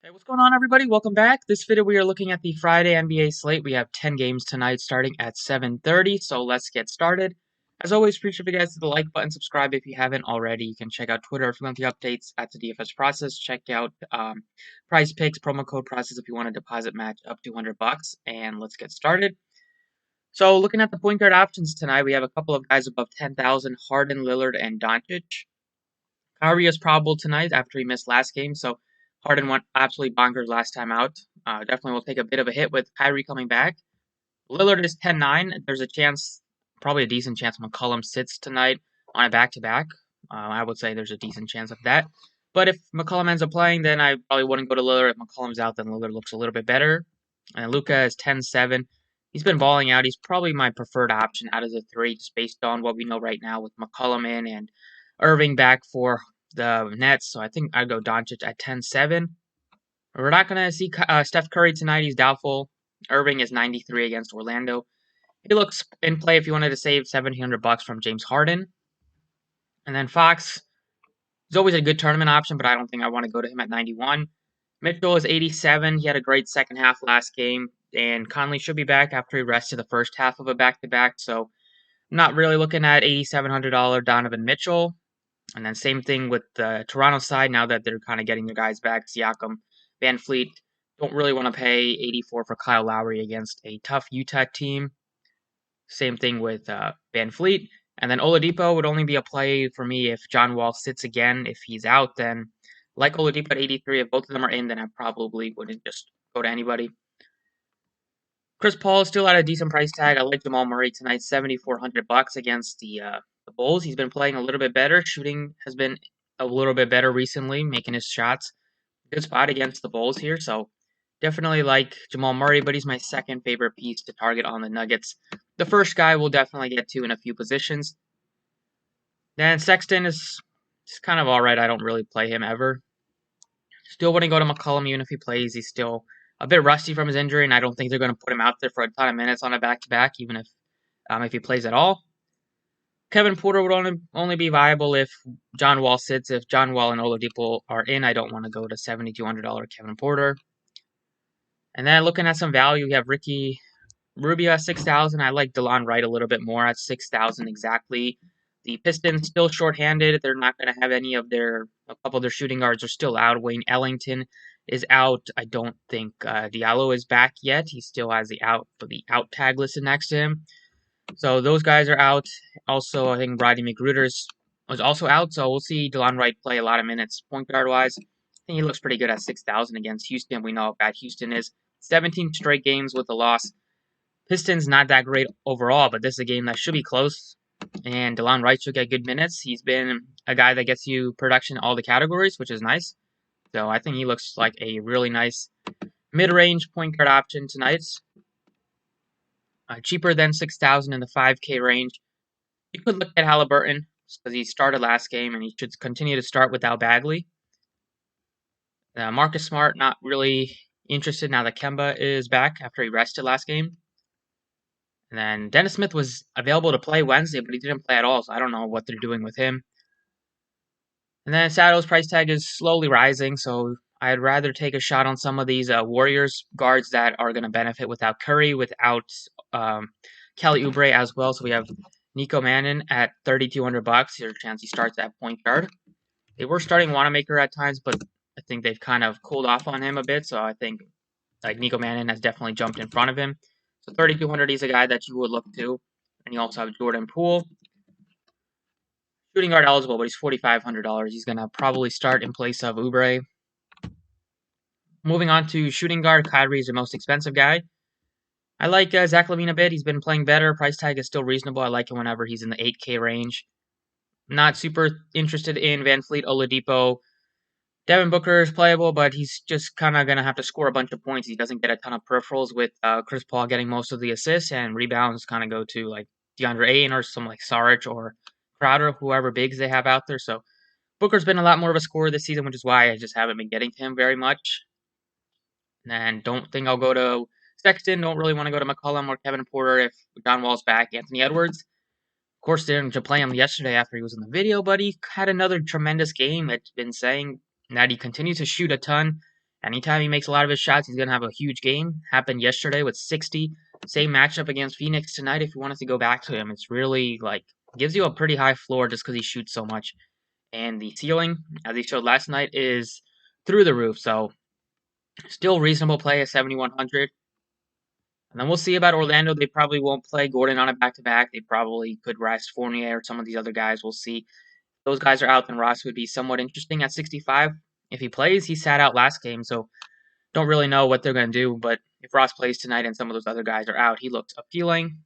Hey, what's going on, everybody? Welcome back. This video we are looking at the Friday NBA slate. We have 10 games tonight starting at 7:30, so let's get started. As always, appreciate if you guys hit the like button, subscribe if you haven't already. You can check out Twitter if you want the updates at the DFS process. Check out Prize Picks promo code process if you want to deposit match up to $100. And let's get started. So looking at the point guard options tonight, we have a couple of guys above 10,000: Harden, Lillard, and Doncic. Kyrie is probable tonight after he missed last game, so Harden went absolutely bonkers last time out. Definitely will take a bit of a hit with Kyrie coming back. Lillard is 10-9. There's a chance, probably a decent chance, McCollum sits tonight on a back-to-back. I would say there's a decent chance of that. But if McCollum ends up playing, then I probably wouldn't go to Lillard. If McCollum's out, then Lillard looks a little bit better. And Luka is 10-7. He's been balling out. He's probably my preferred option out of the three, just based on what we know right now with McCollum in and Irving back for the Nets. So I think I'd go Doncic at 10-7. We're not going to see Steph Curry tonight. He's doubtful. Irving is 93 against Orlando. He looks in play if you wanted to save $1,700 from James Harden. And then Fox is always a good tournament option, but I don't think I want to go to him at 91. Mitchell is 87. He had a great second half last game. And Conley should be back after he rested the first half of a back-to-back. So I'm not really looking at $8,700 Donovan Mitchell. And then same thing with the Toronto side now that they're kind of getting their guys back. Siakam, Van Fleet. Don't really want to pay 84 for Kyle Lowry against a tough Utah team. Same thing with Van Fleet. And then Oladipo would only be a play for me if John Wall sits again. If he's out, then like Oladipo at 83, if both of them are in, then I probably wouldn't just go to anybody. Chris Paul is still at a decent price tag. I like Jamal Murray tonight, $7,400 against the Bulls. He's been playing a little bit better. Shooting has been a little bit better recently, making his shots. Good spot against the Bulls here, so definitely like Jamal Murray, but he's my second favorite piece to target on the Nuggets. The first guy we'll definitely get to in a few positions. Then Sexton is kind of alright. I don't really play him ever. Still wouldn't go to McCollum even if he plays. He's still a bit rusty from his injury, and I don't think they're going to put him out there for a ton of minutes on a back-to-back, even if he plays at all. Kevin Porter would only be viable if John Wall sits. If John Wall and Oladipo are in, I don't want to go to $7,200 Kevin Porter. And then looking at some value, we have Ricky Rubio at 6,000. I like DeLon Wright a little bit more at 6,000 exactly. The Pistons still shorthanded. They're not going to have a couple of their shooting guards are still out. Wayne Ellington is out. I don't think Diallo is back yet. He still has the out tag listed next to him. So those guys are out. Also, I think Rodney McGruder was also out. So we'll see DeLon Wright play a lot of minutes point guard wise. I think he looks pretty good at 6,000 against Houston. We know how bad Houston is. 17 straight games with a loss. Pistons not that great overall, but this is a game that should be close. And DeLon Wright should get good minutes. He's been a guy that gets you production in all the categories, which is nice. So I think he looks like a really nice mid-range point guard option tonight. Cheaper than 6,000 in the 5K range. You could look at Halliburton because he started last game and he should continue to start without Bagley. Marcus Smart, not really interested now that Kemba is back after he rested last game. And then Dennis Smith was available to play Wednesday, but he didn't play at all, so I don't know what they're doing with him. And then Sato's price tag is slowly rising, so I'd rather take a shot on some of these Warriors guards that are going to benefit without Curry, without Kelly Oubre as well. So we have Nico Manon at $3,200. There's a chance he starts at point guard. They were starting Wanamaker at times, but I think they've kind of cooled off on him a bit. So I think like Nico Manon has definitely jumped in front of him. So 3,200, he's a guy that you would look to. And you also have Jordan Poole. Shooting guard eligible, but he's $4,500. He's going to probably start in place of Oubre. Moving on to shooting guard, Kyrie is the most expensive guy. I like Zach LaVine a bit. He's been playing better. Price tag is still reasonable. I like him whenever he's in the 8K range. Not super interested in Van Fleet, Oladipo. Devin Booker is playable, but he's just kind of going to have to score a bunch of points. He doesn't get a ton of peripherals with Chris Paul getting most of the assists, and rebounds kind of go to like DeAndre Ayton or some like Saric or Crowder, whoever bigs they have out there. So Booker's been a lot more of a scorer this season, which is why I just haven't been getting to him very much. And don't think I'll go to Sexton. Don't really want to go to McCollum or Kevin Porter if John Wall's back. Anthony Edwards, of course, didn't play him yesterday after he was in the video, but he had another tremendous game. It's been saying that he continues to shoot a ton. Anytime he makes a lot of his shots, he's going to have a huge game. Happened yesterday with 60. Same matchup against Phoenix tonight if you wanted to go back to him. It's really, like, gives you a pretty high floor just because he shoots so much. And the ceiling, as he showed last night, is through the roof. So, still reasonable play at 7,100. And then we'll see about Orlando. They probably won't play Gordon on a back-to-back. They probably could rest Fournier or some of these other guys. We'll see. If those guys are out, then Ross would be somewhat interesting at 65. If he plays, he sat out last game, so don't really know what they're going to do. But if Ross plays tonight and some of those other guys are out, he looks appealing.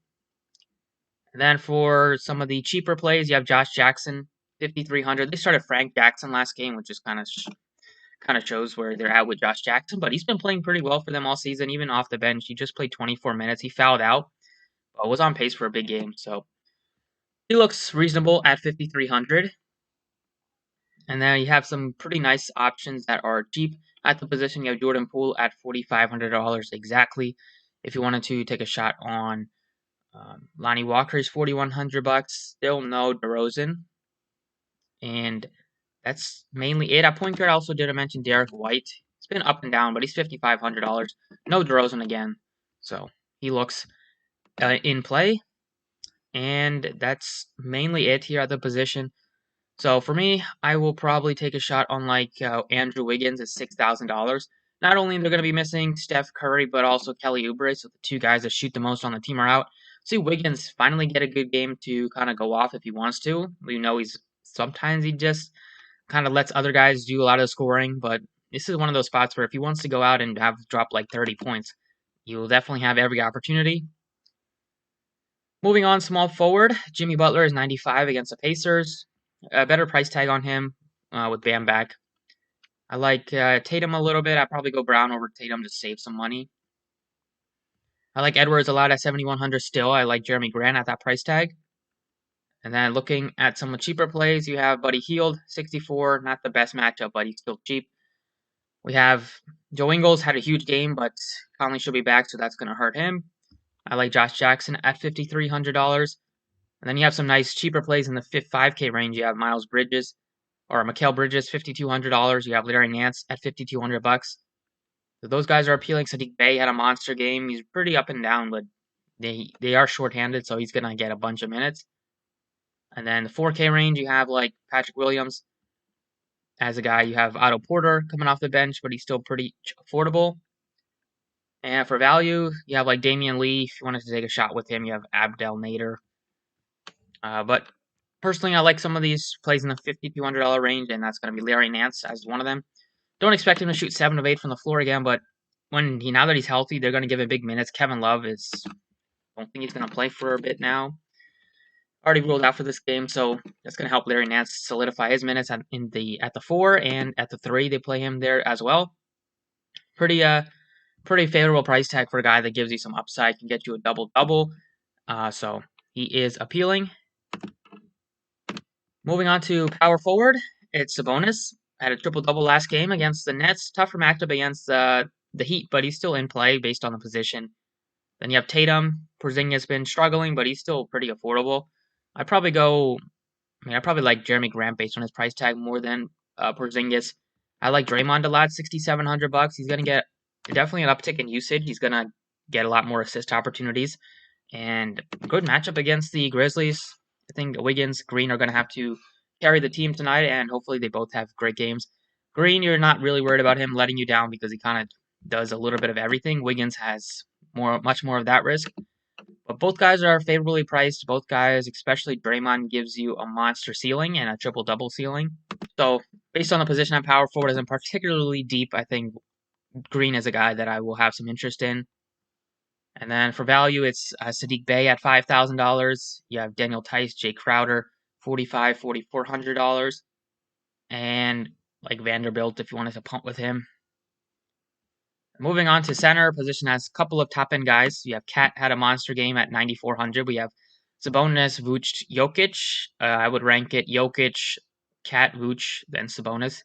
And then for some of the cheaper plays, you have Josh Jackson, 5,300. They started Frank Jackson last game, which is kind of shows where they're at with Josh Jackson, but he's been playing pretty well for them all season, even off the bench. He just played 24 minutes. He fouled out, but was on pace for a big game, so he looks reasonable at 5,300. And then you have some pretty nice options that are cheap at the position. You have Jordan Poole at $4,500 exactly. If you wanted to take a shot on Lonnie Walker, is $4,100. Still no DeRozan, and that's mainly it. At point guard, I also did mention Derek White. It's been up and down, but he's $5,500. No DeRozan again, so he looks in play. And that's mainly it here at the position. So for me, I will probably take a shot on like Andrew Wiggins at $6,000. Not only they're going to be missing Steph Curry, but also Kelly Oubre, so the two guys that shoot the most on the team are out. See Wiggins finally get a good game to kind of go off if he wants to. We know sometimes he just kind of lets other guys do a lot of scoring, but this is one of those spots where if he wants to go out and have drop like 30 points, he will definitely have every opportunity. Moving on, small forward, Jimmy Butler is 95 against the Pacers. A better price tag on him with Bam back. I like Tatum a little bit. I'd probably go Brown over Tatum to save some money. I like Edwards a lot at 7,100 still. I like Jeremy Grant at that price tag. And then looking at some cheaper plays, you have Buddy Hield, 64. Not the best matchup, but he's still cheap. We have Joe Ingles had a huge game, but Conley should be back, so that's going to hurt him. I like Josh Jackson at $5,300. And then you have some nice cheaper plays in the 5K range. You have Miles Bridges or Mikal Bridges, $5,200. You have Larry Nance at $5,200. So those guys are appealing. Sadiq Bey had a monster game. He's pretty up and down, but they are shorthanded, so he's gonna get a bunch of minutes. And then the 4K range, you have like Patrick Williams as a guy. You have Otto Porter coming off the bench, but he's still pretty affordable. And for value, you have like Damian Lee. If you wanted to take a shot with him, you have Abdel Nader. But personally, I like some of these plays in the $5,200 range, and that's going to be Larry Nance as one of them. Don't expect him to shoot 7 of 8 from the floor again, but now that he's healthy, they're going to give him big minutes. Kevin Love don't think he's going to play for a bit now. Already ruled out for this game, so that's going to help Larry Nance solidify his minutes at the 4 and at the 3. They play him there as well. Pretty favorable price tag for a guy that gives you some upside, can get you a double-double. So he is appealing. Moving on to power forward, it's Sabonis. Had a triple-double last game against the Nets. Tougher matchup against the Heat, but he's still in play based on the position. Then you have Tatum. Porzingis been struggling, but he's still pretty affordable. I probably like Jeremy Grant based on his price tag more than Porzingis. I like Draymond a lot, $6,700. He's gonna get definitely an uptick in usage. He's gonna get a lot more assist opportunities, and good matchup against the Grizzlies. I think Wiggins, Green are gonna have to carry the team tonight, and hopefully they both have great games. Green, you're not really worried about him letting you down because he kind of does a little bit of everything. Wiggins has much more of that risk. But both guys are favorably priced. Both guys, especially Draymond, gives you a monster ceiling and a triple-double ceiling. So, based on the position at power forward isn't particularly deep, I think Green is a guy that I will have some interest in. And then for value, it's Sadiq Bey at $5,000. You have Daniel Tice, Jay Crowder, $4,400. And like Vanderbilt, if you wanted to punt with him. Moving on to center, position has a couple of top-end guys. You have Cat had a monster game at 9,400. We have Sabonis, Vooch, Jokic. I would rank it Jokic, Cat, Vooch, then Sabonis.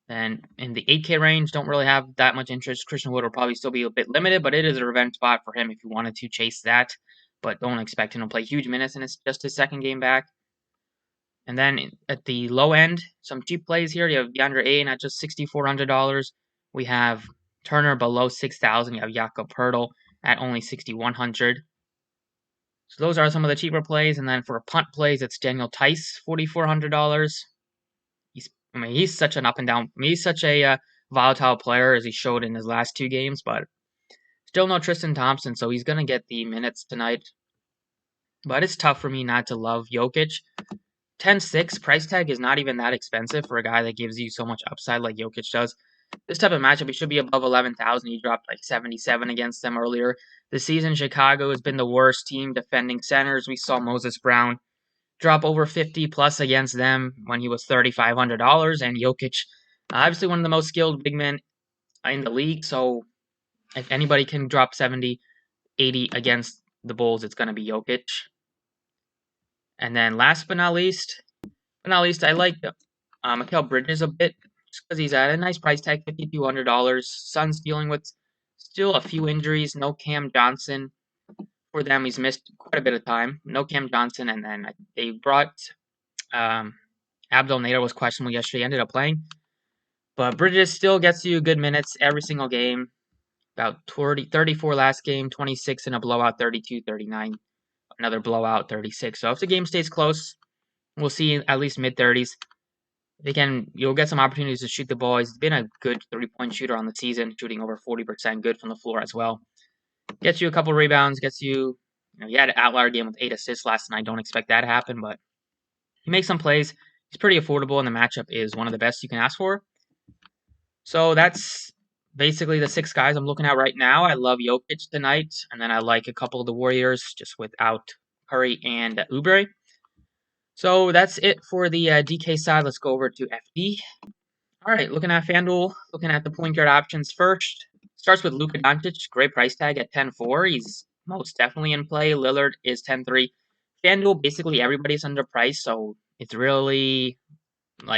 And in the 8K range, don't really have that much interest. Christian Wood will probably still be a bit limited, but it is a revenge spot for him if you wanted to chase that. But don't expect him to play huge minutes, and it's just his second game back. And then at the low end, some cheap plays here. You have DeAndre Ayton at just $6,400. We have Turner below 6,000. You have Jakob Poeltl at only 6,100. So those are some of the cheaper plays. And then for punt plays, it's Daniel Tice, $4,400. He's such an up and down. He's such a volatile player as he showed in his last 2 games, but still no Tristan Thompson, so he's gonna get the minutes tonight. But it's tough for me not to love Jokic. 10-6 price tag is not even that expensive for a guy that gives you so much upside like Jokic does. This type of matchup, he should be above 11,000. He dropped like 77 against them earlier this season. Chicago has been the worst team defending centers. We saw Moses Brown drop over 50 plus against them when he was $3,500. And Jokic, obviously one of the most skilled big men in the league. So if anybody can drop 70, 80 against the Bulls, it's going to be Jokic. And then last but not least, I like Mikal Bridges a bit just because he's at a nice price tag, $5,200. Suns dealing with still a few injuries. No Cam Johnson for them. He's missed quite a bit of time. No Cam Johnson, and then they brought Abdel Nader was questionable yesterday. Ended up playing, but Bridges still gets you good minutes every single game. About 34 last game, 26 in a blowout, 32, 39. Another blowout, 36. So if the game stays close, we'll see at least mid-30s. You'll get some opportunities to shoot the ball. He's been a good 3-point shooter on the season, shooting over 40%, good from the floor as well. Gets you a couple rebounds, he had an outlier game with 8 assists last night. Don't expect that to happen, but he makes some plays. He's pretty affordable, and the matchup is one of the best you can ask for. So that's basically the 6 guys I'm looking at right now. I love Jokic tonight, and then I like a couple of the Warriors just without Curry and Oubre. So that's it for the DK side. Let's go over to FD. All right, looking at FanDuel, looking at the point guard options first. Starts with Luka Doncic, great price tag at 10-4. He's most definitely in play. Lillard is 10-3. FanDuel, basically everybody's underpriced, so it's really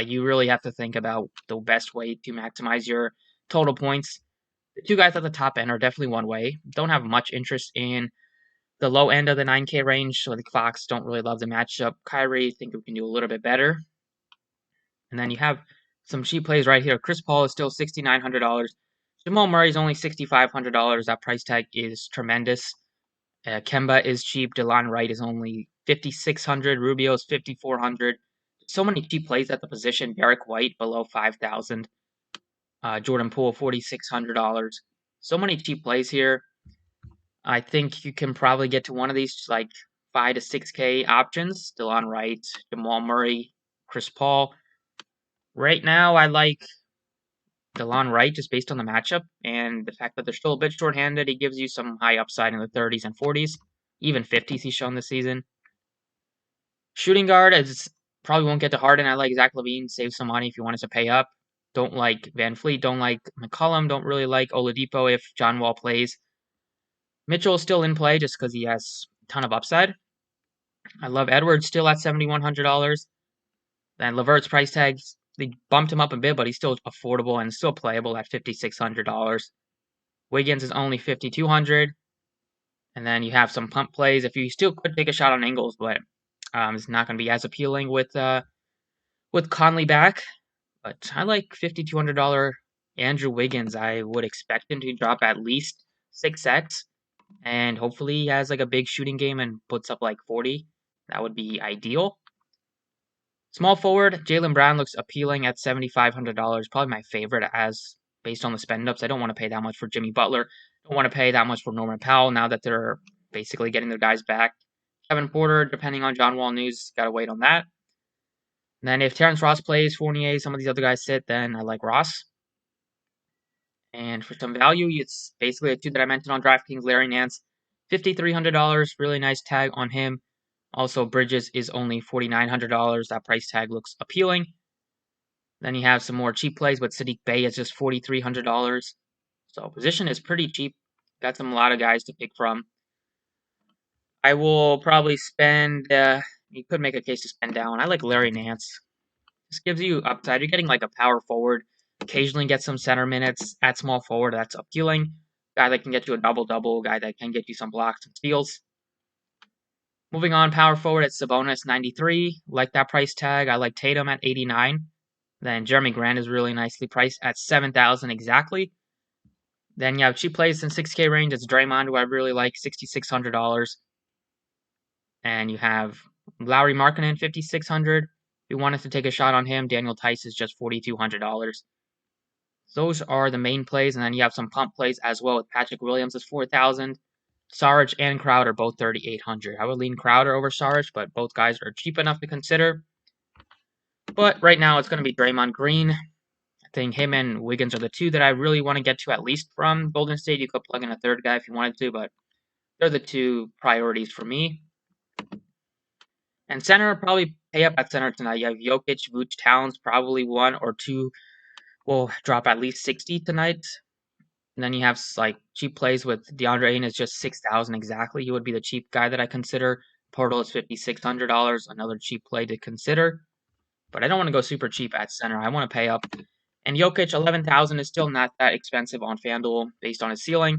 you really have to think about the best way to maximize your total points. The 2 guys at the top end are definitely one way. Don't have much interest in the low end of the 9K range, so the Fox don't really love the matchup. Kyrie, think we can do a little bit better. And then you have some cheap plays right here. Chris Paul is still $6,900. Jamal Murray is only $6,500. That price tag is tremendous. Kemba is cheap. DeLon Wright is only $5,600. Rubio is $5,400. So many cheap plays at the position. Derek White below $5,000. Jordan Poole $4,600. So many cheap plays here. I think you can probably get to one of these like 5 to 6K options. DeLon Wright, Jamal Murray, Chris Paul. Right now, I like DeLon Wright just based on the matchup and the fact that they're still a bit shorthanded. He gives you some high upside in the 30s and 40s, even 50s he's shown this season. Shooting guard, I probably won't get to Harden. I like Zach LaVine. Save some money if you wanted to pay up. Don't like Van Fleet. Don't like McCollum. Don't really like Oladipo if John Wall plays. Mitchell is still in play just because he has a ton of upside. I love Edwards still at $7,100. Then LeVert's price tags, they bumped him up a bit, but he's still affordable and still playable at $5,600. Wiggins is only $5,200. And then you have some pump plays. If you still could take a shot on Ingles, but it's not going to be as appealing with Conley back. But I like $5,200 Andrew Wiggins. I would expect him to drop at least 6x. And hopefully he has like a big shooting game and puts up like 40. That would be ideal. Small forward, Jaylen Brown looks appealing at $7,500. Probably my favorite as based on the spend-ups. I don't want to pay that much for Jimmy Butler. Don't want to pay that much for Norman Powell now that they're basically getting their guys back. Kevin Porter, depending on John Wall news, got to wait on that. And then if Terrence Ross plays, Fournier, some of these other guys sit, then I like Ross. And for some value, it's basically the 2 that I mentioned on DraftKings, Larry Nance, $5,300. Really nice tag on him. Also, Bridges is only $4,900. That price tag looks appealing. Then you have some more cheap plays, but Sadiq Bey is just $4,300. So position is pretty cheap. Got a lot of guys to pick from. I will probably spend, you could make a case to spend down. I like Larry Nance. This gives you upside. You're getting like a power forward. Occasionally get some center minutes at small forward. That's appealing. Guy that can get you a double-double. Guy that can get you some blocks and steals. Moving on, power forward at Sabonis, 93. Like that price tag. I like Tatum at 89. Then Jeremy Grant is really nicely priced at 7,000 exactly. Then you have cheap plays in 6K range. It's Draymond, who I really like, $6,600. And you have Lauri Markkanen, 5,600. If you wanted to take a shot on him, Daniel Tice is just $4,200. Those are the main plays, and then you have some pump plays as well with Patrick Williams is 4,000. Saric and Crowder both 3,800. I would lean Crowder over Saric, but both guys are cheap enough to consider. But right now it's going to be Draymond Green. I think him and Wiggins are the two that I really want to get to at least from Golden State. You could plug in a third guy if you wanted to, but they're the two priorities for me. And center, probably pay up at center tonight. You have Jokic, Vooch, Towns, probably one or two will drop at least 60 tonight. And then you have like cheap plays with DeAndre Ayton is just 6,000 exactly. He would be the cheap guy that I consider. Portal is $5,600, another cheap play to consider. But I don't want to go super cheap at center. I want to pay up. And Jokic, 11,000 is still not that expensive on FanDuel based on his ceiling.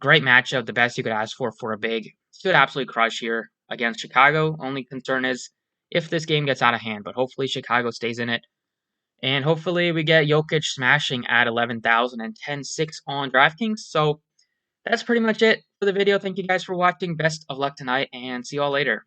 Great matchup, the best you could ask for a big. Should absolutely crush here against Chicago. Only concern is if this game gets out of hand, but hopefully Chicago stays in it. And hopefully we get Jokic smashing at 11,000 and 10-6 on DraftKings. So that's pretty much it for the video. Thank you guys for watching. Best of luck tonight, and see you all later.